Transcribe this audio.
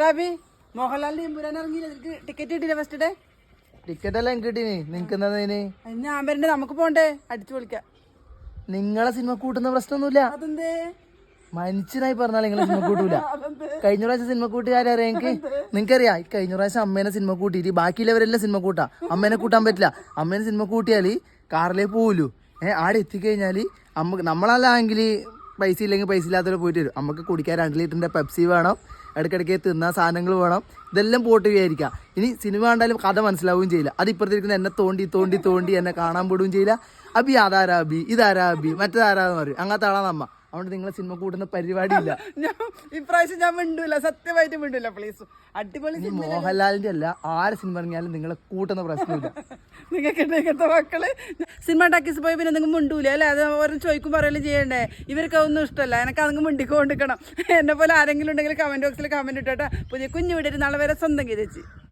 റാബി മോഹൻലാലിന്റെ എമ്പുരാൻ ഇറങ്ങിയില്ല, നിനക്ക് ടിക്കറ്റ് കിട്ടിയില്ല ഫസ്റ്റ് ഡേ? ടിക്കറ്റ് എല്ലാം കിട്ടീന്. നിങ്ങക്ക് എന്താ ഞാൻ വരണ്ടേ, നമുക്ക് പോണ്ടേ, അടിച്ചു പൊളിക്കാം. നിങ്ങളെ സിനിമ കൂട്ടുന്ന പ്രശ്നമൊന്നുമില്ല. അതെന്തേ? മനുഷ്യനായി പറഞ്ഞാൽ നിങ്ങളെ സിനിമ കൂട്ടൂല. കഴിഞ്ഞ പ്രാവശ്യം സിനിമ കൂട്ടുകാരറിയാം എനിക്ക്. നിങ്ങൾക്കറിയാം കഴിഞ്ഞ പ്രാവശ്യം അമ്മേനെ സിനിമ കൂട്ടിയിട്ട് ബാക്കിയുള്ളവരെല്ലാം സിനിമ കൂട്ടാ, അമ്മേനെ കൂട്ടാൻ പറ്റില്ല. അമ്മേനെ സിനിമ കൂട്ടിയാല് കാറിലേ പോവുള്ളൂ. ആടെ എത്തിക്കഴിഞ്ഞാല് നമ്മളല്ലാങ്കിൽ പൈസ ഇല്ലെങ്കിൽ പൈസ ഇല്ലാത്തവരെ പോയിട്ട് വരും. നമുക്ക് കുടിക്കാൻ 2 ലിറ്ററിന്റെ പെപ്സി വേണം, ഇടയ്ക്കിടയ്ക്ക് തിന്നാൻ സാധനങ്ങൾ വേണം. ഇതെല്ലാം പോട്ട് വിചാരിക്കാം. ഇനി സിനിമ കണ്ടാലും കഥ മനസ്സിലാവുകയും ചെയ്യില്ല. അത് ഇപ്പുറത്തിരിക്കുന്ന എന്നെ തോണ്ടി എന്നെ കാണാൻ പോടുകയും ചെയ്യില്ല. അബി അതാരാ അബി, ഇതാരാ അബി, മറ്റേതാരാന്ന് പറയും. അങ്ങനത്തെ ആളാണ് നമ്മ. അതുകൊണ്ട് നിങ്ങളെ സിനിമ കൂട്ടുന്ന പരിപാടിയില്ല. ഇപ്രാവശ്യം ഞാൻ മിണ്ടൂല, സത്യമായിട്ട് മിണ്ടൂല പ്ലീസ്. അടിപൊളി മോഹൻലാലിന്റെ അല്ല ആരെ സിനിമ ഇറങ്ങിയാലും നിങ്ങളെ കൂട്ടുന്ന പ്രശ്നമില്ല. നിങ്ങൾക്ക് ഇങ്ങനത്തെ മക്കള് സിനിമ ടാക്കീസ് പോയി പിന്നെ നിങ്ങൾ മിണ്ടൂല അല്ലേ? അത് ഓരോ ചോദിക്കും പറയലും ചെയ്യണ്ടേ? ഇവർക്ക് അതൊന്നും ഇഷ്ടമല്ല. എനിക്ക് അതങ്ങ് മിണ്ടിക്കൊണ്ടിരിക്കണം. എന്നെ പോലെ ആരെങ്കിലും ഉണ്ടെങ്കിൽ കമന്റ് ബോക്സിൽ കമന്റ് ഇട്ടോട്ടെ. പുതിയ കുഞ്ഞു വീട്ടിൽ നാളെ വരെ സ്വന്തം ചെയ്തേച്ചി.